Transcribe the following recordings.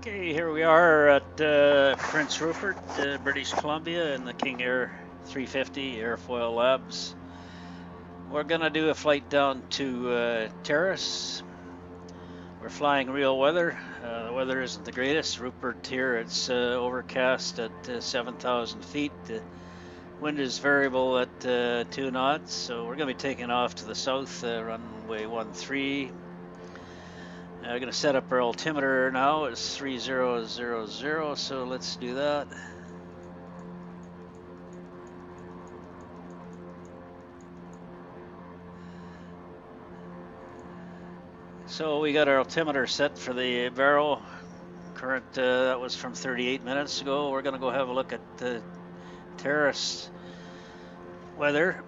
Okay, here we are at Prince Rupert, British Columbia, in the King Air 350 Airfoil Labs. We're gonna do a flight down to Terrace. We're flying real weather. The weather isn't the greatest. Rupert here, it's overcast at 7,000 feet. The wind is variable at 2 knots, so we're gonna be taking off to the south, runway 13. We're going to set up our altimeter now. It's 3000, so let's do that. So we got our altimeter set for the barrel. Current, that was from 38 minutes ago. We're going to go have a look at the terrace weather.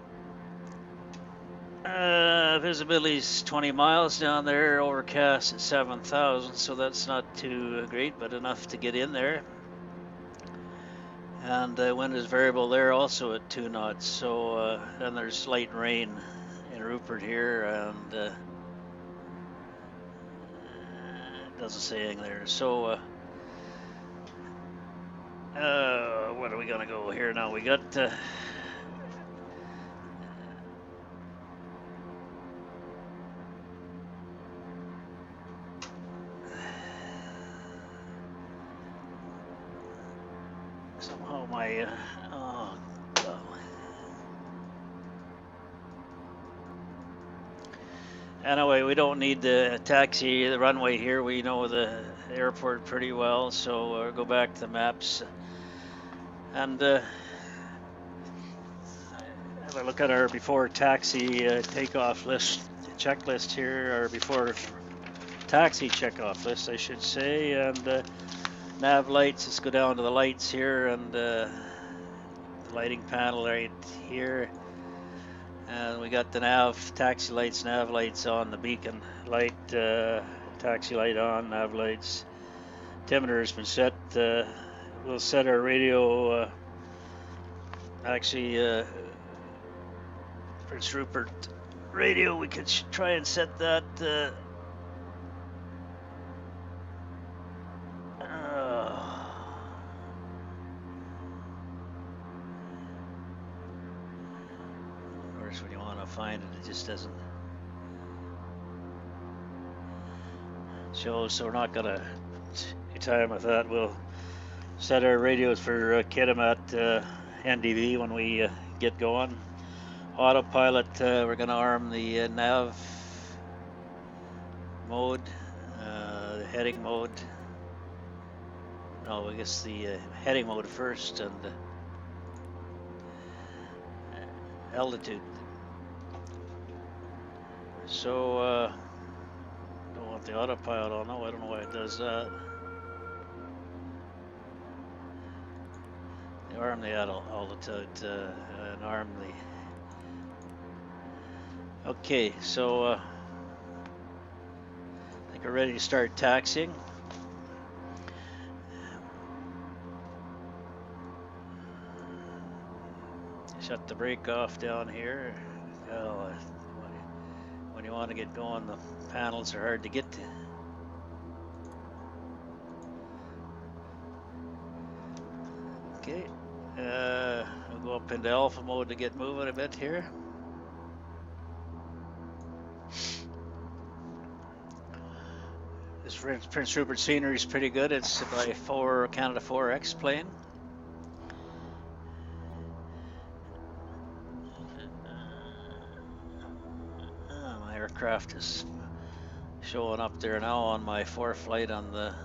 Visibility's 20 miles down there, overcast at 7,000, so that's not too great, but enough to get in there. And wind is variable there also at 2 knots, so and there's light rain in Rupert here, and it doesn't say anything there. So what are we gonna go here now? We got somehow my oh God. Anyway, we don't need to taxi the runway here. We know the airport pretty well, so we'll go back to the maps and have a look at our before taxi takeoff list, checklist here, or before taxi checkoff list, I should say. And nav lights, let's go down to the lights here, and the lighting panel right here. And we got the nav, taxi lights, nav lights on, the beacon light, taxi light on, nav lights. Altimeter has been set. We'll set our radio, actually, Prince Rupert radio, we could try and set that. When you want to find it, it just doesn't show, so we're not gonna take time with that. We'll set our radios for Kitimat NDV when we get going. Autopilot, we're gonna arm the nav mode, the heading mode. No, I guess the heading mode first, and altitude. So don't want the autopilot on. No, I don't know why it does that. You arm the altitude and arm the. Okay, so I think we're ready to start taxiing. Shut the brake off down here. Oh, when you want to get going, the panels are hard to get to. Okay, we'll go up into alpha mode to get moving a bit here. This Prince Rupert scenery is pretty good. It's by Canada 4X plane. My aircraft is showing up there now on my flight on the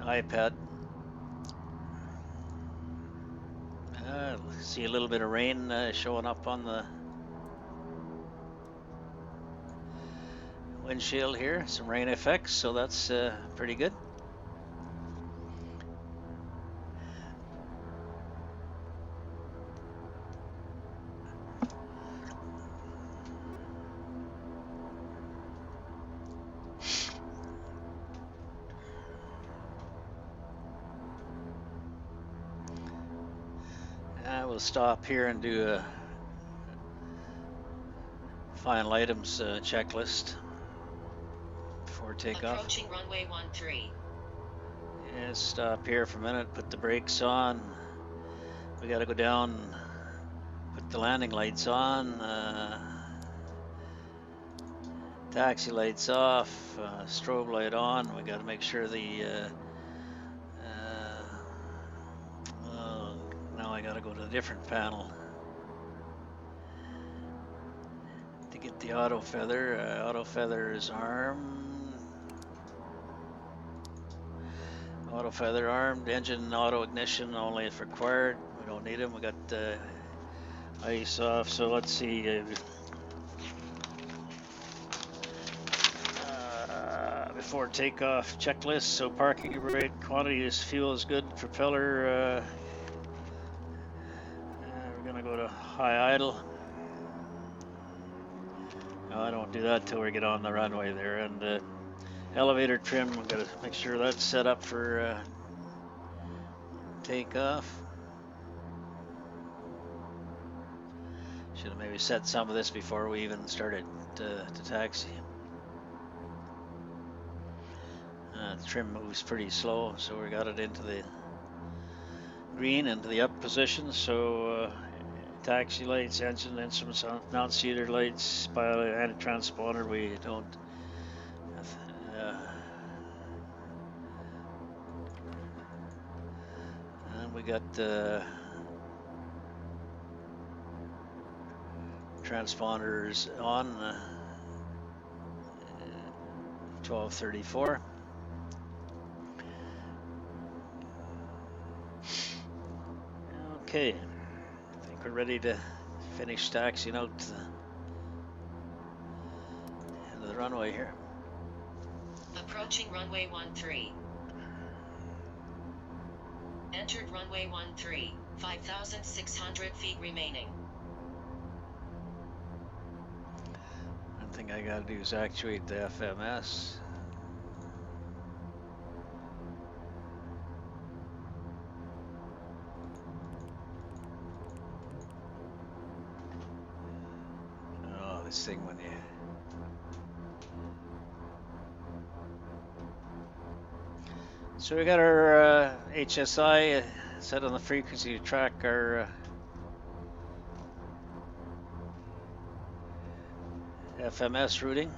iPad. See a little bit of rain showing up on the windshield here, some rain effects, so that's pretty good. We'll stop here and do a final items checklist. before takeoff. Approaching runway 13. Yeah, stop here for a minute, put the brakes on. We gotta go down, put the landing lights on, taxi lights off, strobe light on. We gotta make sure the, now I gotta go to a different panel to get the auto feather. Auto feather is armed. Auto feather armed, engine auto ignition only if required. We don't need them. We got ice off. So let's see. Before takeoff checklist. So parking rate, quantity is fuel is good. Propeller. We're gonna go to high idle. No, I don't do that till we get on the runway there. And elevator trim. We've got to make sure that's set up for takeoff. Should have maybe set some of this before we even started to taxi. The trim moves pretty slow, so we got it into the green, into the up position. So taxi lights, engine instruments, annunciator lights, pilot and transponder. We don't. And we got transponders on 1234. Okay, I think we're ready to finish taxiing out to the end of the runway here. Approaching runway 13. Entered runway 13, 5,600 feet remaining. One thing I gotta do is actuate the FMS. Oh, this thing when you... So we got our HSI set on the frequency to track our FMS routing.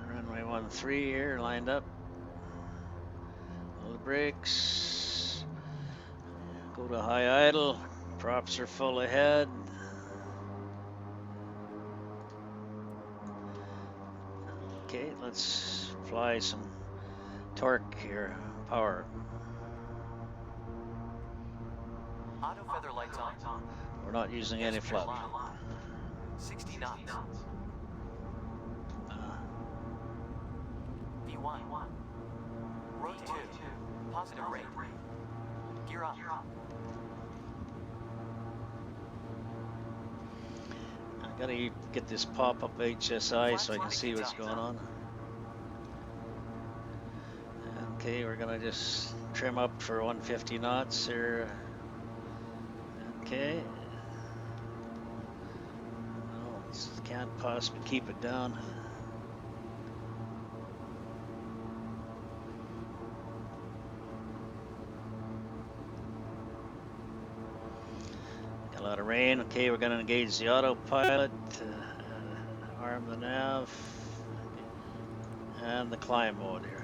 Runway 13 here, lined up. All the brakes. Go to high idle. Props are full ahead. Okay, let's apply some torque here, power. Auto feather lights on. We're not using any flap. 60 knots. V1. Road 2. Positive rate. Gear up. I gotta get this pop-up HSI so I can see what's going on. Okay, we're gonna just trim up for 150 knots here. Okay. No, can't possibly keep it down. Got a lot of rain. Okay, we're gonna engage the autopilot, arm the nav, and the climb mode here.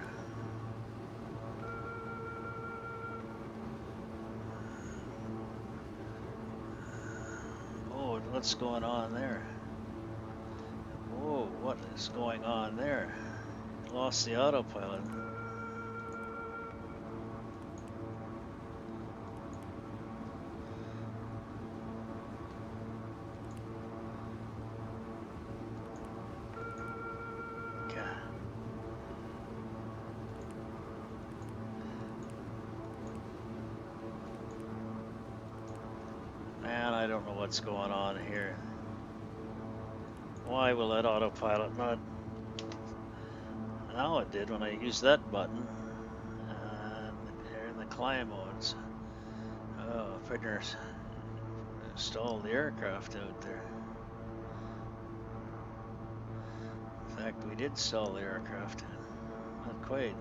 What's going on there? Whoa, what is going on there? Lost the autopilot. Man, I don't know what's going on here. Why will that autopilot not? Now it did when I used that button. And they're in the climb modes. Oh, figures. Stall the aircraft out there. In fact, we did stall the aircraft. Not quite.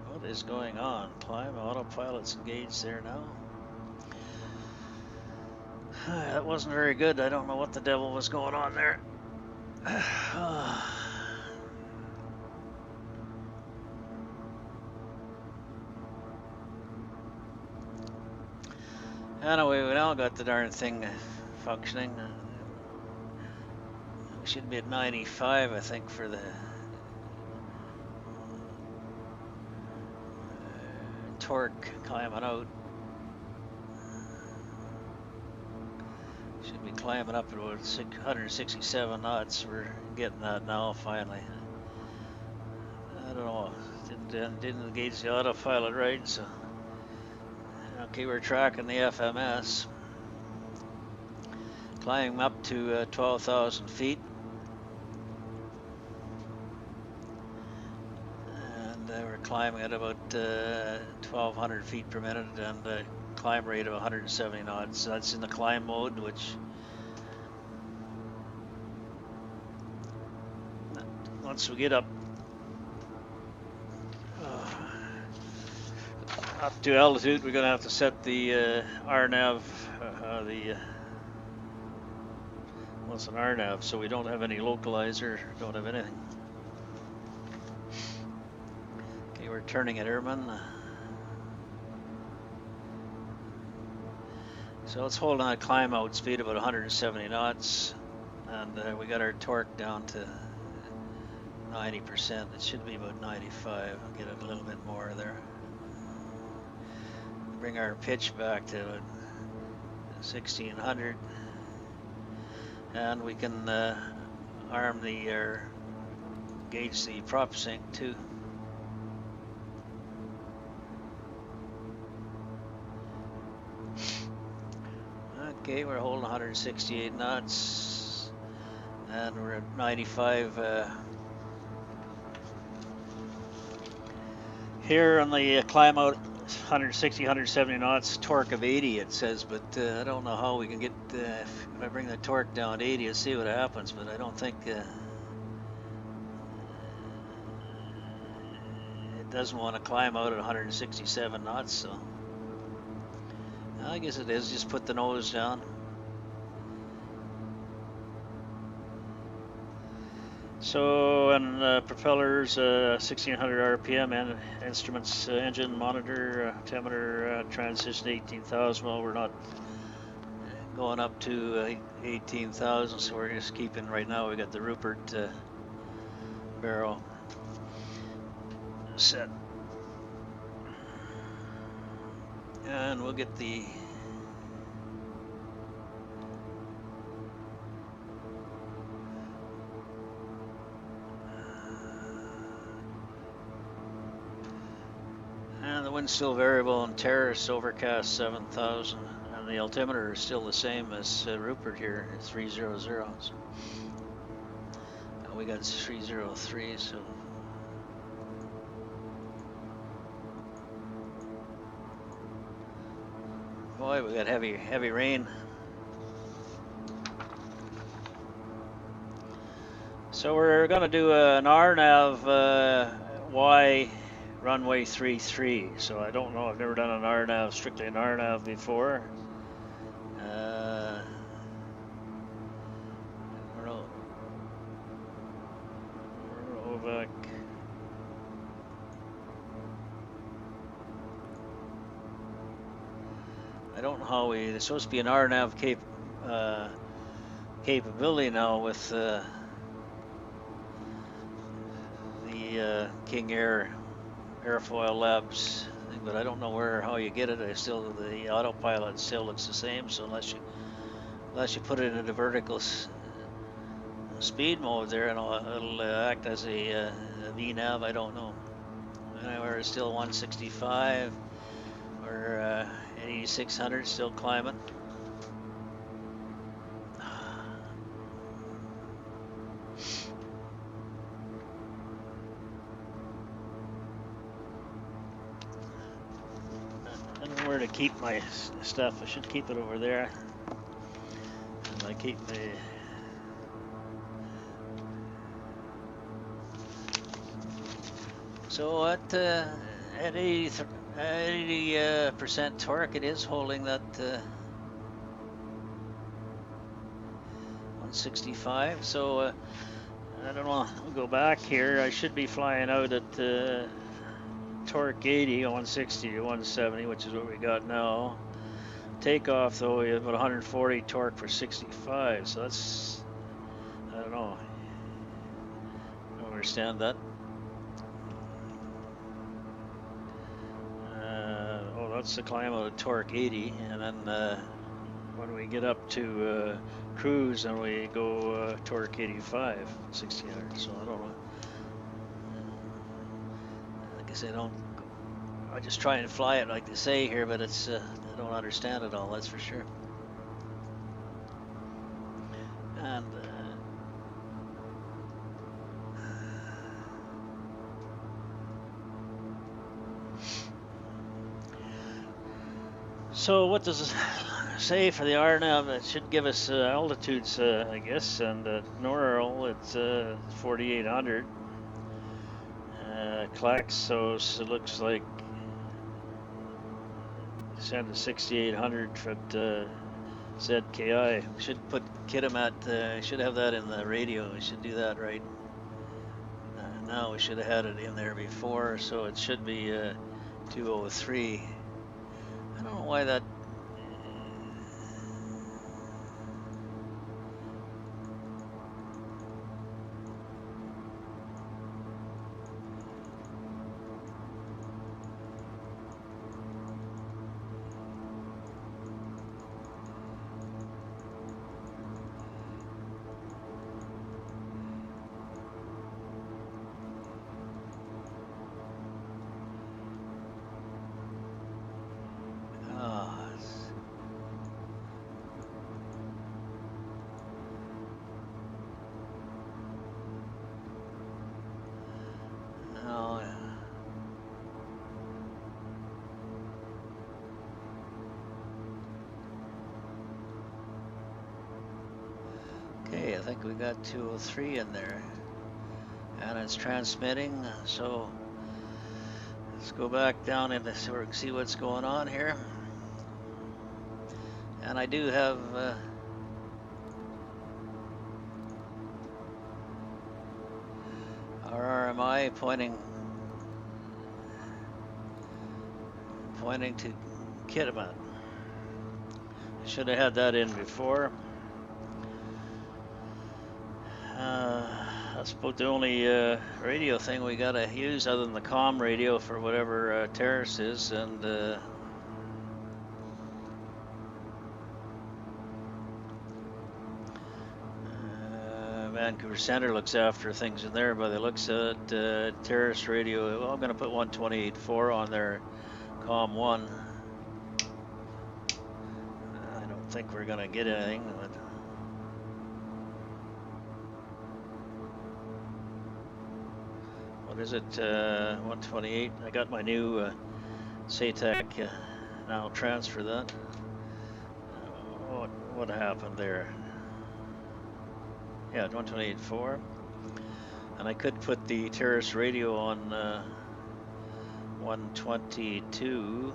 What is going on? Climb, autopilot's engaged there now. That wasn't very good. I don't know what the devil was going on there. Anyway, we now got the darn thing functioning. We should be at 95, I think, for the torque climbing out. Should be climbing up at about 167 knots. We're getting that now, finally. I don't know. Didn't engage the autopilot right, so. Okay, we're tracking the FMS. Climbing up to 12,000 feet. And we're climbing at about 1,200 feet per minute and a climb rate of 170 knots. So that's in the climb mode, which once we get up to altitude, we're going to have to set the rnav, what's an rnav, so we don't have any localizer, don't have anything. Okay, we're turning at Airman. So it's holding a climb out speed about 170 knots, and we got our torque down to 90%. It should be about 95. I'll get it a little bit more there. Bring our pitch back to 1600, and we can arm the gauge the prop sync too. Okay, we're holding 168 knots, and we're at 95 here on the climb out. 160, 170 knots, torque of 80 it says, but I don't know how we can get, if I bring the torque down to 80, I'll see what happens, but I don't think it doesn't want to climb out at 167 knots, so I guess it is, just put the nose down. So, and propellers, 1600 RPM, and instruments, engine, monitor, altimeter, transition 18,000. Well, we're not going up to 18,000, so we're just keeping, right now we got the Rupert barrel set. And we'll get the wind's still variable and terrace overcast 7,000, and the altimeter is still the same as Rupert here at 300. So we got 303, so boy, we got heavy rain. So we're gonna do an rnav Y runway 33. So I don't know, I've never done an rnav, strictly an rnav before. Movavi. I don't know how there's supposed to be an rnav capability now with the King Air Airfoil Labs, but I don't know how you get it. The autopilot still looks the same. So unless you put it into vertical speed mode there, and it'll act as a VNAV. I don't know. Anyway, it's still 165 or 8600, still climbing. to keep my stuff. I should keep it over there. And I keep the. So at 80% torque, it is holding that 165. So I don't know. I'll go back here. I should be flying out at torque 80, 160 to 170, which is what we got now. Takeoff though, we have about 140 torque for 65. So that's, I don't know. I don't understand that. Oh, that's the climb out of torque 80, and then when we get up to cruise, then we go torque 85, 1600. So I don't know. I guess I just try and fly it like they say here, but it's I don't understand it all. That's for sure. And so what does it say for the rnav? It should give us altitudes, I guess, and NORAL it's 4,800. Claxos, it looks like send to 6,800 at ZKI. We should put Kitimat, should have that in the radio. We should do that right now. We should have had it in there before, so it should be 203. I don't know why that. Okay, I think we got 203 in there, and it's transmitting. So let's go back down into so we can see what's going on here. And I do have our RMI pointing to Kitimat. I should have had that in before. That's about the only radio thing we gotta use other than the comm radio for whatever terrace is, and Vancouver Center looks after things in there by the looks of it. Terrace radio, well, I'm gonna put 128.4 on there, comm 1. I don't think we're gonna get anything, but what is it, 128? I got my new SATAC now transfer that. What happened there? Yeah, 128.4. And I could put the terrace radio on 122.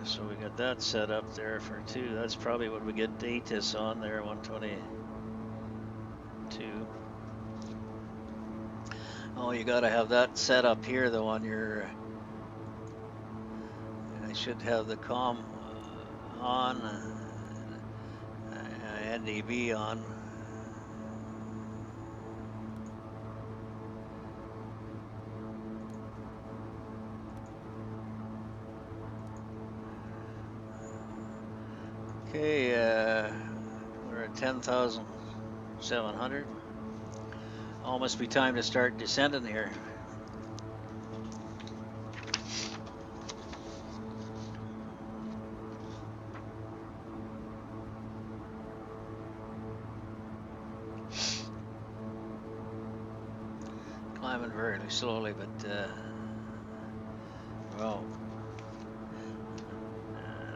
So we got that set up there for 2. That's probably what we get ATIS on there, 122. Oh, you gotta have that set up here though on your. I should have the comm on, NDB on. Okay, we're at 10,700. Almost be time to start descending here. climbing very slowly, but well,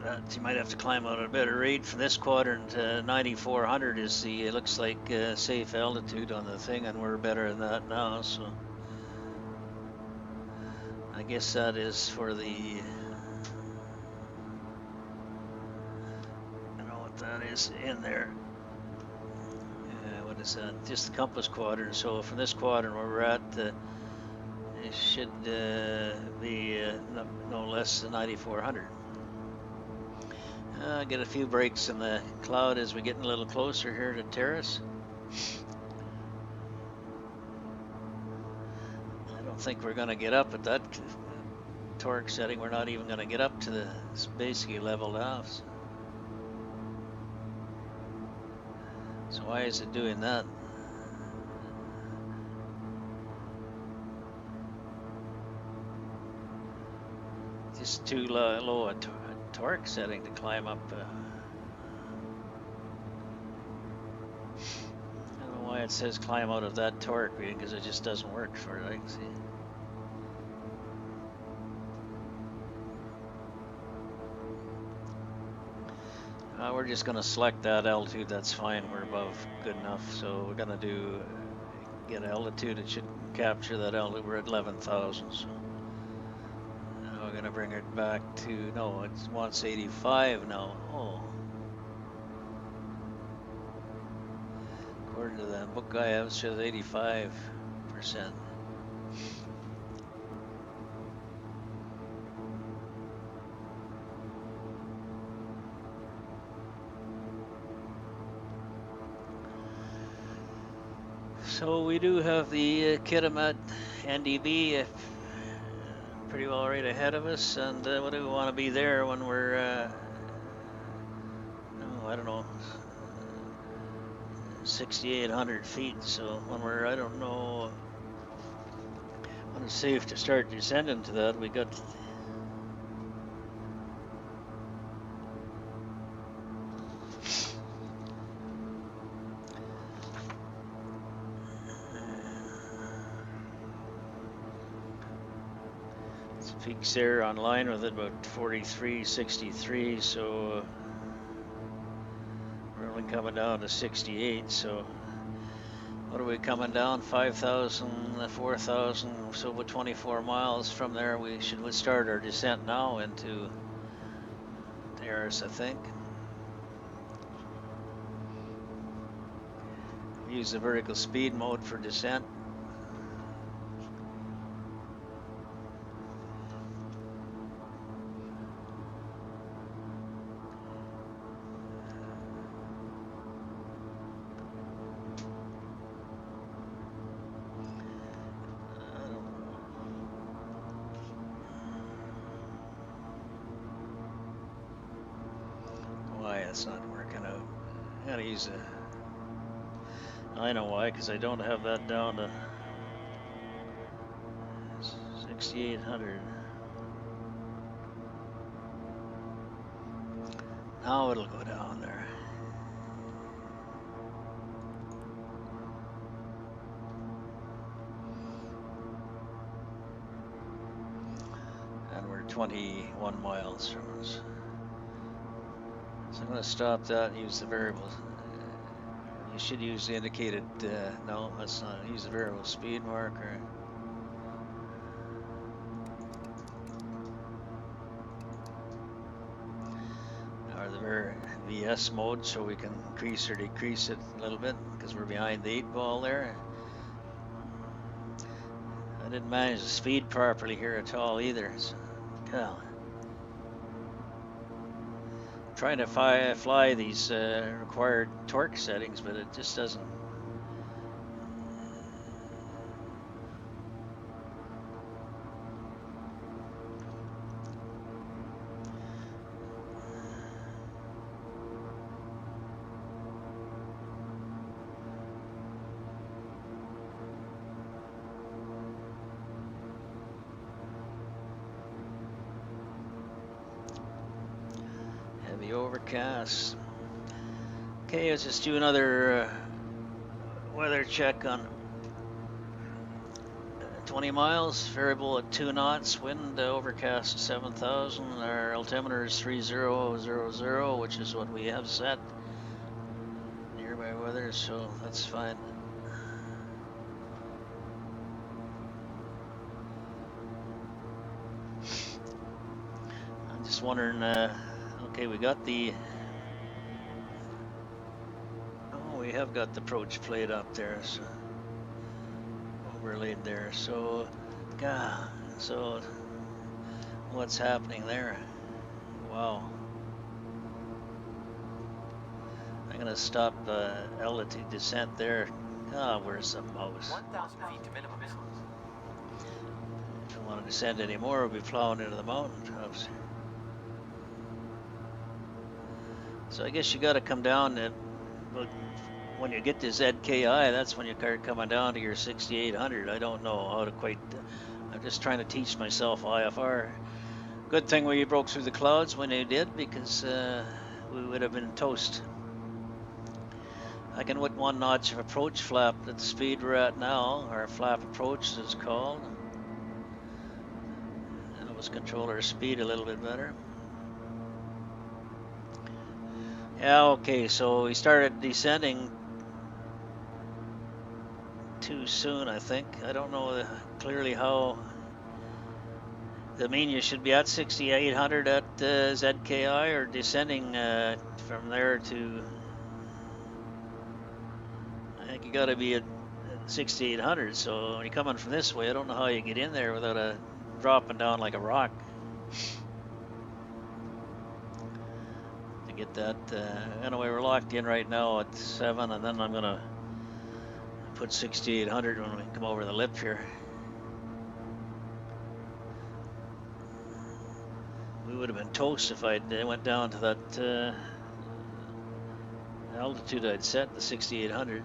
that you might have to climb out at a better rate. For this quadrant, 9,400 is the, it looks like safe altitude on the thing, and we're better than that now, so I guess that is for the, I don't know what that is in there. What is that? Just the compass quadrant. So from this quadrant where we're at, it should be no less than 9,400. Get a few breaks in the cloud as we're getting a little closer here to Terrace. I don't think we're going to get up at that torque setting. We're not even going to get up to the, it's basically leveled out. So why is it doing that? Just too low a torque setting to climb up. I don't know why it says climb out of that torque, because it just doesn't work for it. I can see. We're just going to select that altitude. That's fine. We're above good enough. So we're going to do get altitude. It should capture that altitude. We're at 11,000. So now we're going to bring it back to, no, it wants 85 now. Oh. According to the book I have, it says 85%. So we do have the Kitimat NDB pretty well right ahead of us, and what do we want to be there when we're, oh, I don't know, 6,800 feet. So when we're, I don't know, when it's safe to start descending to that, we got. Peaks there online with it about 43.63, so we're only coming down to 68. So what are we coming down? 5,000, 4,000, so about 24 miles from there. We should start our descent now into Terrace, I think. Use the vertical speed mode for descent. It's not working out. I gotta use a, I know why, because I don't have that down to 6,800. Now it'll go down there. And we're 21 miles from us. So I'm going to stop that and use the variable. You should use the indicated, no, let's not use the variable speed marker. Or the VS mode, so we can increase or decrease it a little bit because we're behind the 8 ball there. I didn't manage the speed properly here at all either. So, hell. Trying to fly these required torque settings, but it just doesn't. Heavy overcast. Okay, let's just do another weather check on 20 miles, variable at 2 knots, wind overcast 7,000. Our altimeter is 3000, which is what we have set. Nearby weather, so that's fine. I'm just wondering, okay, we got the, oh, we have got the approach plate up there, so overlaid there. So, God, so what's happening there? Wow. I'm gonna stop altitude descent there. Ah, where's the mouse? 1,000 feet to minimum. If I want to descend anymore, we'll be plowing into the mountain tops. So I guess you got to come down and when you get to ZKI, that's when you start coming down to your 6,800. I don't know how to quite. I'm just trying to teach myself IFR. Good thing we broke through the clouds when they did, because we would have been toast. I can put 1 notch of approach flap at the speed we're at now. Our flap approach is called. And it was control our speed a little bit better. Yeah, okay, so we started descending too soon, I think. I don't know clearly how. I mean, you should be at 6,800 at ZKI, or descending from there to. I think you got to be at 6,800. So when you're coming from this way, I don't know how you get in there without dropping down like a rock. To get that. Anyway, we're locked in right now at 7, and then I'm gonna put 6,800 when we come over the lip here. We would have been toast if I went down to that altitude I'd set, the 6,800.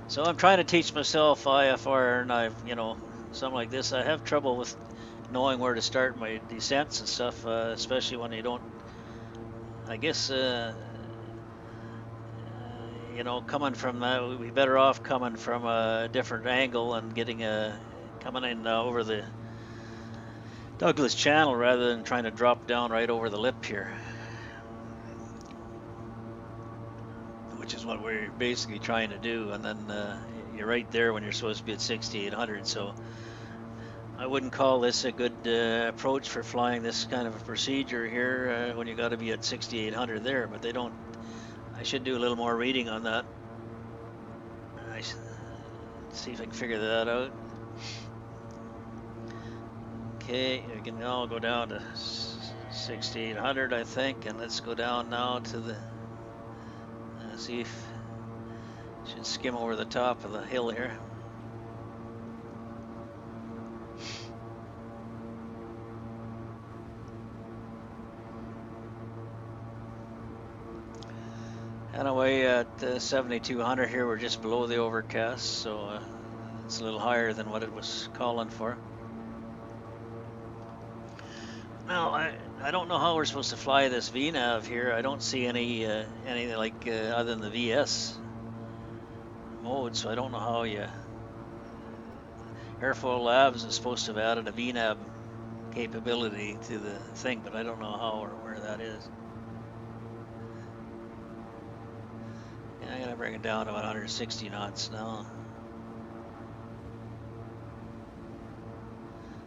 So I'm trying to teach myself IFR, and something like this. I have trouble with knowing where to start my descents and stuff, especially when you don't. I guess coming from that, we'd be better off coming from a different angle and coming in over the Douglas Channel rather than trying to drop down right over the lip here, which is what we're basically trying to do. And then you're right there when you're supposed to be at 6,800. So I wouldn't call this a good approach for flying this kind of a procedure here when you got to be at 6,800 there. But they don't. I should do a little more reading on that. See if I can figure that out. Okay, we can now go down to 6,800, I think, and let's go down now to the. See if should skim over the top of the hill here. Anyway, at 7,200 here, we're just below the overcast, so it's a little higher than what it was calling for. Now, I don't know how we're supposed to fly this VNAV here. I don't see anything like other than the VS mode, so I don't know how you. Airfoil Labs is supposed to have added a VNAV capability to the thing, but I don't know how or where that is. Yeah, I'm gonna bring it down to 160 knots now.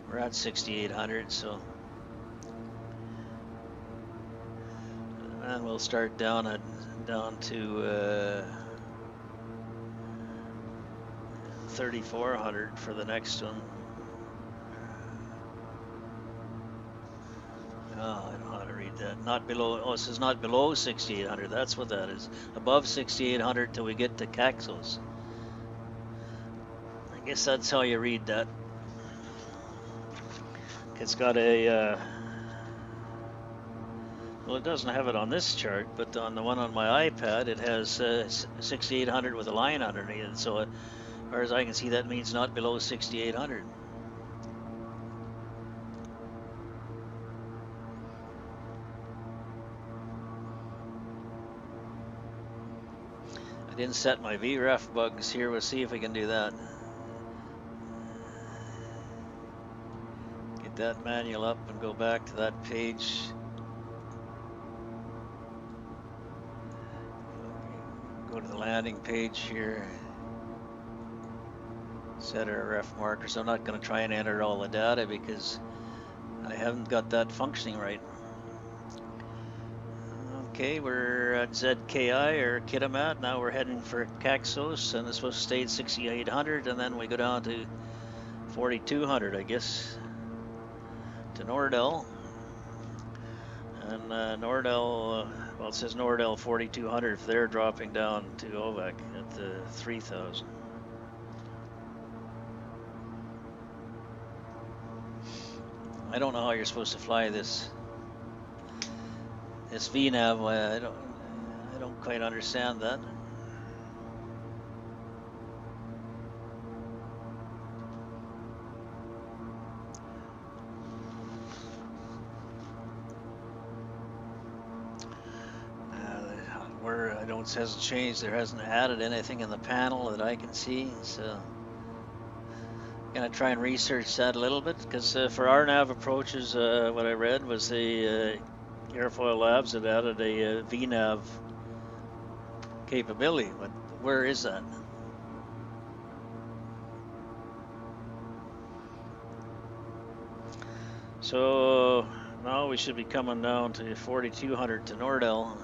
We're at 6,800, so. And we'll start down to 3,400 for the next one. Oh, I don't know how to read that. Not below. Oh, it says not below 6,800. That's what that is. Above 6,800 till we get to Caxos. I guess that's how you read that. It's got a. Well, it doesn't have it on this chart, but on the one on my iPad, it has 6,800 with a line underneath it. So, as far as I can see, that means not below 6,800. I didn't set my VREF bugs here. We'll see if we can do that. Get that manual up and go back to that page. Go to the landing page here. Set our ref markers. I'm not going to try and enter all the data because I haven't got that functioning right. Okay, we're at ZKI or Kitimat. Now we're heading for Caxos, and it's supposed to stay at 6,800, and then we go down to 4,200, I guess, to Nordell. And Nordell, well, it says Nordell 4,200 if they're dropping down to OVAC at the 3,000. I don't know how you're supposed to fly this VNav. I don't quite understand that. Where I don't, it hasn't changed. There hasn't added anything in the panel that I can see. So I'm gonna try and research that a little bit because for rnav approaches, what I read was the Airfoil Labs had added a VNav capability, but where is that? So now we should be coming down to 4,200 to Nordell.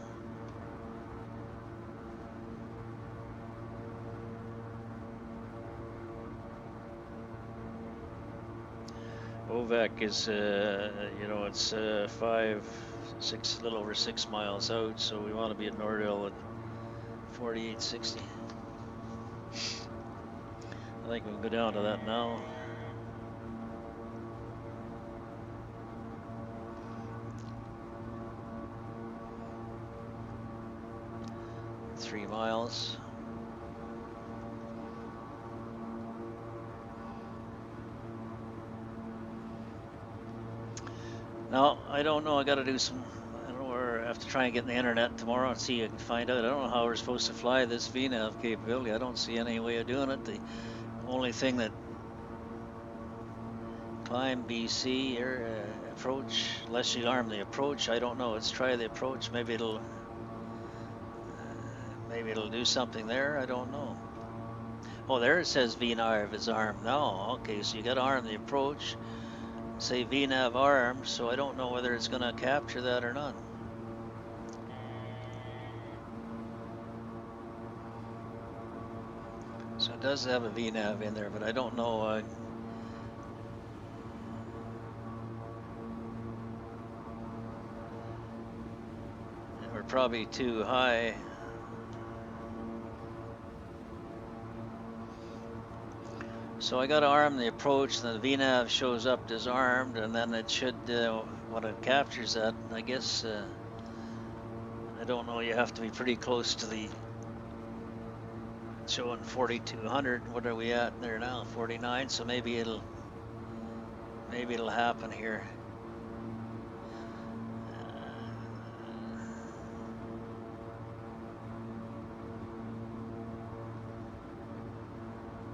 OVAC is, you know, it's 5, 6, a little over 6 miles out, so we want to be at Nordell at 4860. I think we can go down to that now. Three miles. Now, I don't know, I gotta do some, I don't know where, I have to try and get in the internet tomorrow and see if I can find out. I don't know how we're supposed to fly this VNav capability. I don't see any way of doing it. The only thing that climb BC or approach, unless you arm the approach, I don't know. Let's try the approach. Maybe it'll do something there. I don't know. Oh, there it says VNav is armed now. Okay, so you got to arm the approach. Say VNav armed, so I don't know whether it's going to capture that or not. So it does have a VNav in there, but I don't know. We're probably too high. So I got to arm the approach, and the VNav shows up disarmed, and then it should, when it captures that, I guess, I don't know, you have to be pretty close to the, showing 4,200, what are we at there now, 49, so maybe it'll happen here.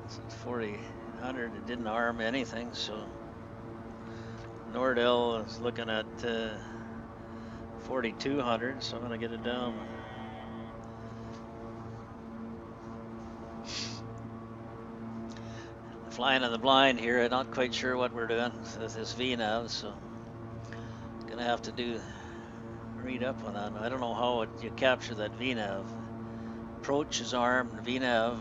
It's 4,000, it didn't arm anything, so Nordell is looking at 4,200, so I'm going to get it down. Flying in the blind here, I'm not quite sure what we're doing with this VNav, so I'm going to have to read up on that. I don't know how you capture that VNav. Approach is armed, VNav.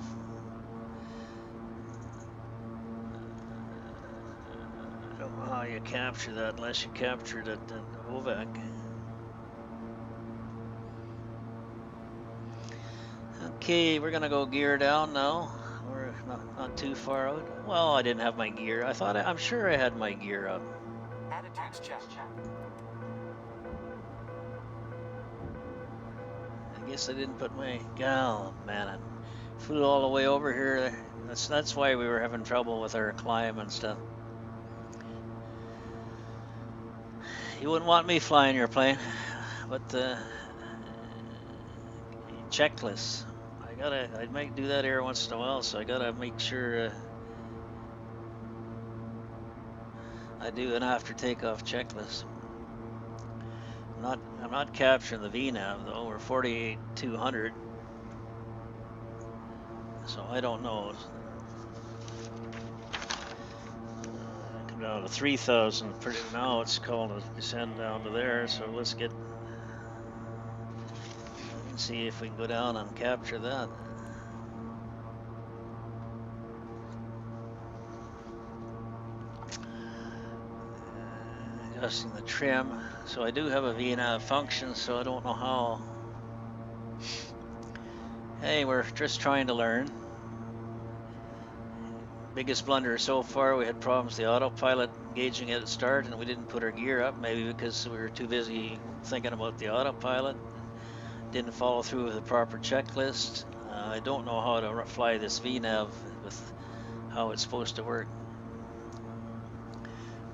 I don't know how you capture that unless you captured it in OVAC. Okay, we're gonna go gear down now. We're not too far out. Well, I didn't have my gear. I'm sure I had my gear up. Attitudes check. I guess I didn't put my, oh man, I flew all the way over here. That's why we were having trouble with our climb and stuff. You wouldn't want me flying your plane, but checklist. I I might do that every once in a while, so I gotta make sure I do an after takeoff checklist. I'm not capturing the VNAV though. We're 48,200, so I don't know. Come down to 3,000 now. It's called to descend down to there. So let's see if we can go down and capture that. Adjusting the trim. So I do have a VNAV function, so I don't know how. Hey, we're just trying to learn. Biggest blunder so far, we had problems with the autopilot engaging at the start, and we didn't put our gear up, maybe because we were too busy thinking about the autopilot. Didn't follow through with the proper checklist. I don't know how to fly this VNAV with how it's supposed to work.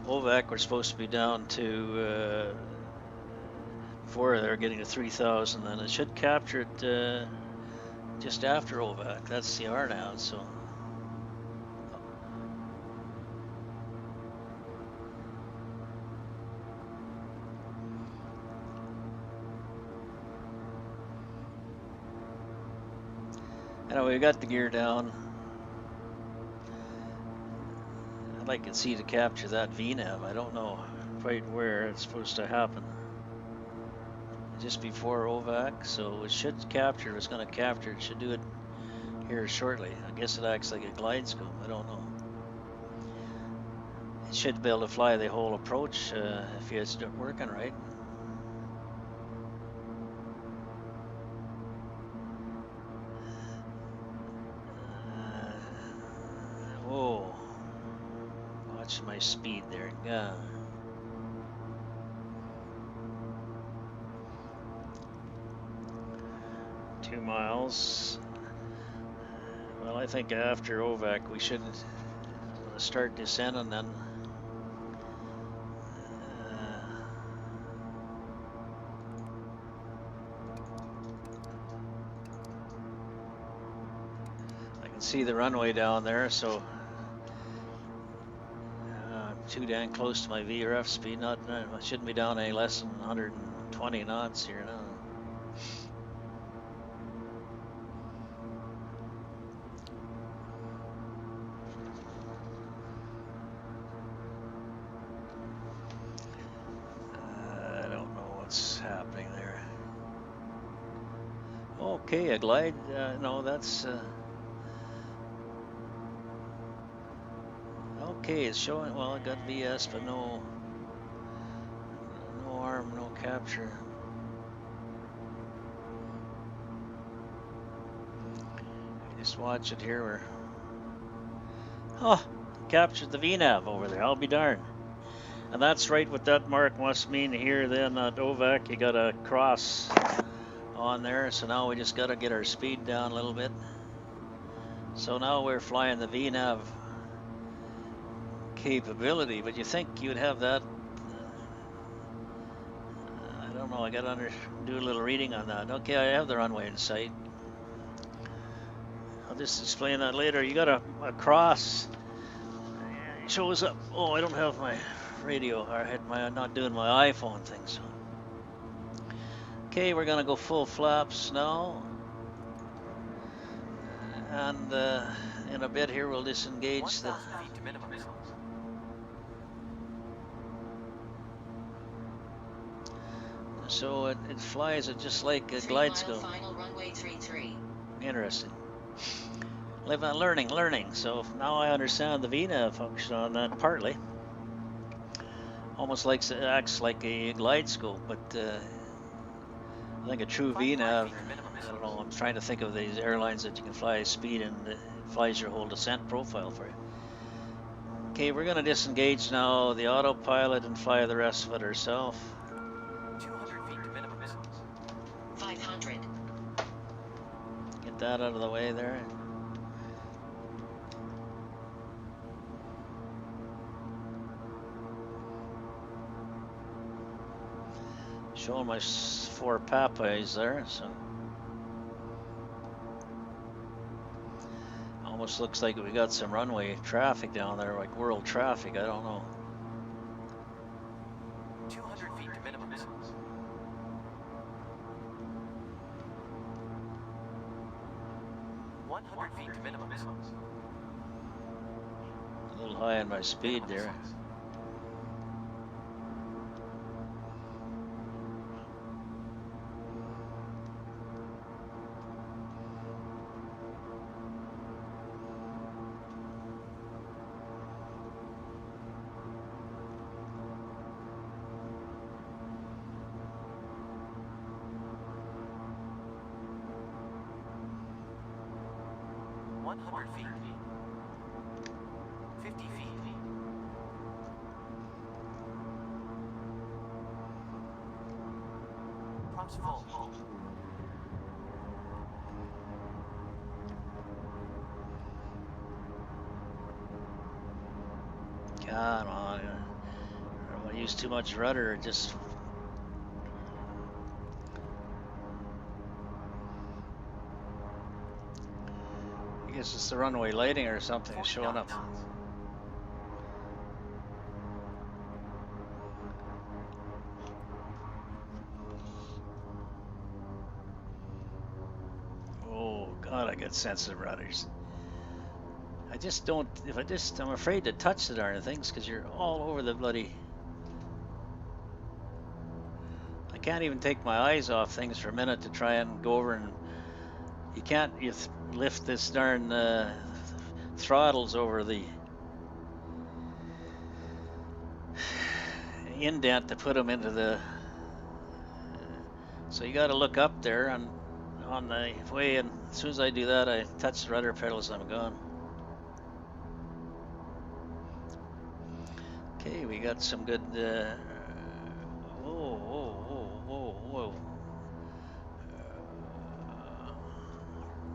Movavi, we're supposed to be down to 4 there, getting to 3,000, and it should capture it just after Movavi. That's the rnav, so. Anyway, we got the gear down. I'd like to see to capture that VNAV. I don't know quite where it's supposed to happen. Just before Movavi, so it should capture. It's going to capture. It should do it here shortly. I guess it acts like a glide scope. I don't know. It should be able to fly the whole approach if it's working right. Whoa. Watch my speed there. Yeah. Two miles. Well, I think after Movavi we should start descending then. I can see the runway down there, so too dang close to my VRF speed. I shouldn't be down any less than 120 knots here now. I don't know what's happening there. Okay, a glide. No, that's. Okay, it's showing. Well, I got VS, but no arm, no capture. Just watch it here. Captured the VNAV over there. I'll be darned. And that's right what that mark must mean here then at Movavi. You got a cross on there. So now we just got to get our speed down a little bit. So now we're flying the VNAV capability, but you think you'd have that. I don't know. I got to do a little reading on that. Okay, I have the runway in sight. I'll just explain that later. You got a cross. It shows up. Oh, I don't have my radio. I'm not doing my iPhone thing. So, okay, we're gonna go full flaps now, and in a bit here we'll disengage the. feet to minimum. So it flies it just like a glide scope. Final runway 33. Interesting. Live on learning. So now I understand the VNAV function on that partly. Almost like it acts like a glide scope, but I think a true VNAV. I don't know. I'm trying to think of these airlines that you can fly speed and it flies your whole descent profile for you. Okay, we're going to disengage now the autopilot and fly the rest of it ourselves. 200 feet to minimum. 500. Get that out of the way there. Showing my 4 Popeyes there, so. Almost looks like we got some runway traffic down there, like world traffic. I don't know. 200 feet to minimums. Feet to minimums. A little high on my speed there. God, I don't want to use too much rudder. Just I guess it's the runway lighting or something showing up. Oh God, I got sensitive rudders. I just don't. I'm afraid to touch the darn things because you're all over the bloody. I can't even take my eyes off things for a minute to try and go over, and you can't lift this darn throttles over the indent to put them into the. So you got to look up there on the way, and as soon as I do that, I touch the rudder pedals and I'm gone. Okay, we got some good. Whoa.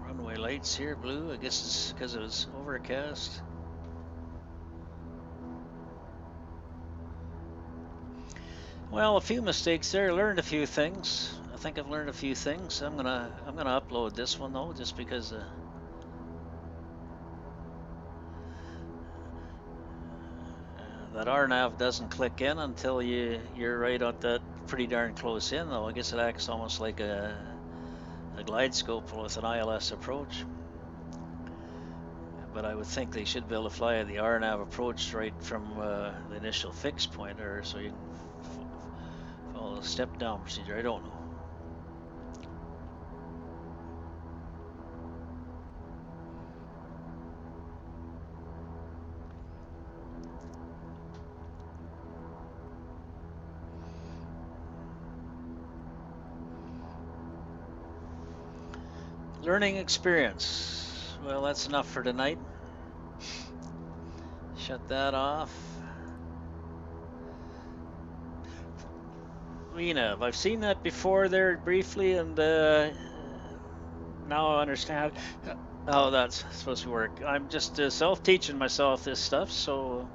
Runway lights here, blue. I guess it's because it was overcast. Well, a few mistakes there. Learned a few things. I think I've learned a few things. I'm gonna upload this one though, just because. That rnav doesn't click in until you're right at that pretty darn close in though. I guess it acts almost like a glide scope with an ILS approach. But I would think they should be able to fly the rnav approach right from the initial fix point, or so you can follow the step down procedure. I don't know. Learning experience. Well, that's enough for tonight. Shut that off. rnav. I've seen that before there briefly, and now I understand how that's supposed to work. I'm just self-teaching myself this stuff, so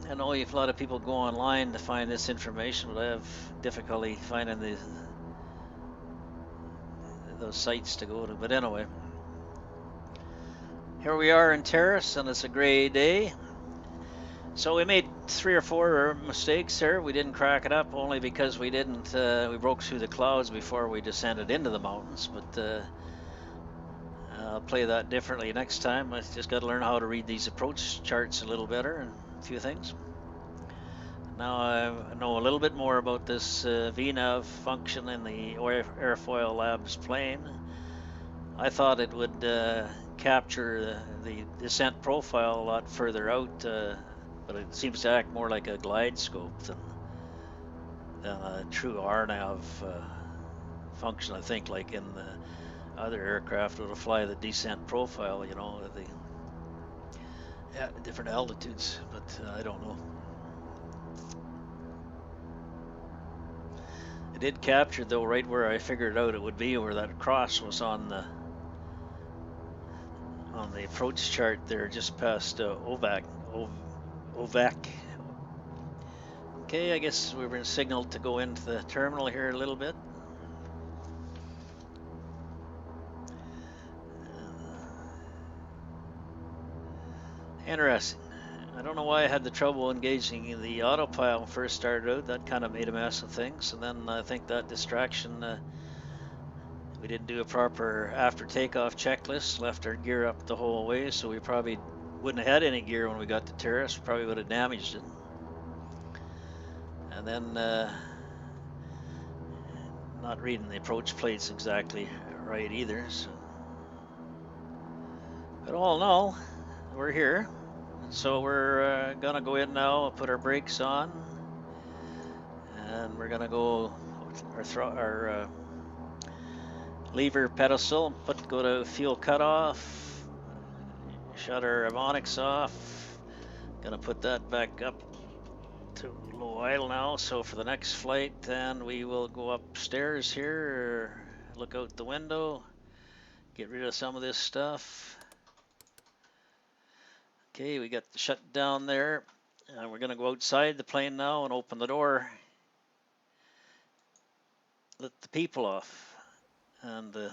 I know a lot of people go online to find this information, but I have difficulty finding those sites to go to. But anyway, here we are in Terrace, and it's a gray day. So we made 3 or 4 mistakes there. We didn't crack it up only because we didn't. We broke through the clouds before we descended into the mountains. But I'll play that differently next time. I just got to learn how to read these approach charts a little better and a few things. Now I know a little bit more about this VNAV function in the Airfoil Labs plane. I thought it would capture the descent profile a lot further out, but it seems to act more like a glide scope than a true RNAV function. I think, like in the other aircraft, it'll fly the descent profile, you know, at the different altitudes, but I don't know. It did capture though right where I figured out it would be, where that cross was on the approach chart there, just past Ovac. Okay, I guess we were signaled to go into the terminal here a little bit. Interesting. I don't know why I had the trouble engaging in the autopilot when first started out. That kind of made a mess of things, and then I think that distraction, we didn't do a proper after takeoff checklist, left our gear up the whole way, so we probably wouldn't have had any gear when we got to Terrace. Probably would have damaged it. And then not reading the approach plates exactly right either. So, but all in all, we're here. So we're gonna go in now and put our brakes on, and we're gonna go our lever pedestal and go to fuel cutoff, shut our avonics off. Gonna put that back up to low idle now. So for the next flight, then we will go upstairs here, look out the window, get rid of some of this stuff. Okay, we got the shut down there, and we're gonna go outside the plane now and open the door, let the people off, and I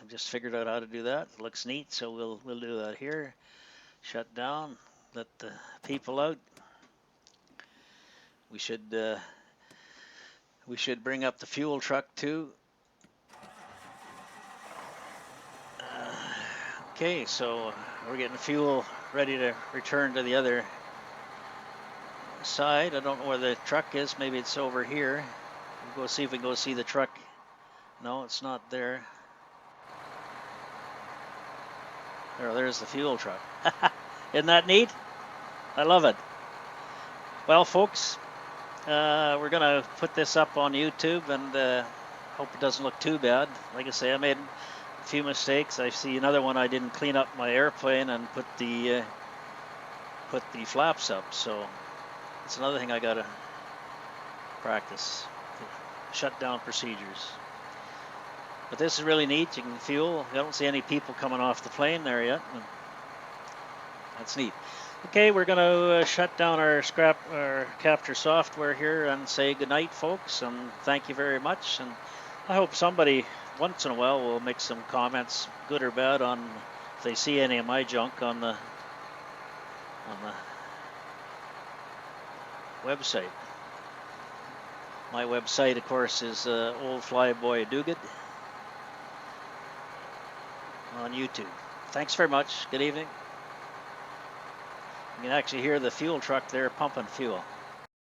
just figured out how to do that. It looks neat, so we'll do that here. Shut down, let the people out. We should bring up the fuel truck too. Okay, so we're getting fuel ready to return to the other side. I don't know where the truck is. Maybe it's over here. We'll go see if we can go see the truck. No, it's not there. There's the fuel truck. Isn't that neat? I love it. Well, folks, we're going to put this up on YouTube, and hope it doesn't look too bad. Like I say, I made a few mistakes. I see another one. I didn't clean up my airplane and put the flaps up. So it's another thing I got to practice. Shutdown procedures. But this is really neat. You can fuel. I don't see any people coming off the plane there yet. That's neat. Okay, we're going to shut down our capture software here and say goodnight, folks, and thank you very much. And I hope somebody once in a while will make some comments, good or bad, on if they see any of my junk on the website. My website, of course, is Old Flyboy Duguid on YouTube. Thanks very much. Good evening. You can actually hear the fuel truck there pumping fuel.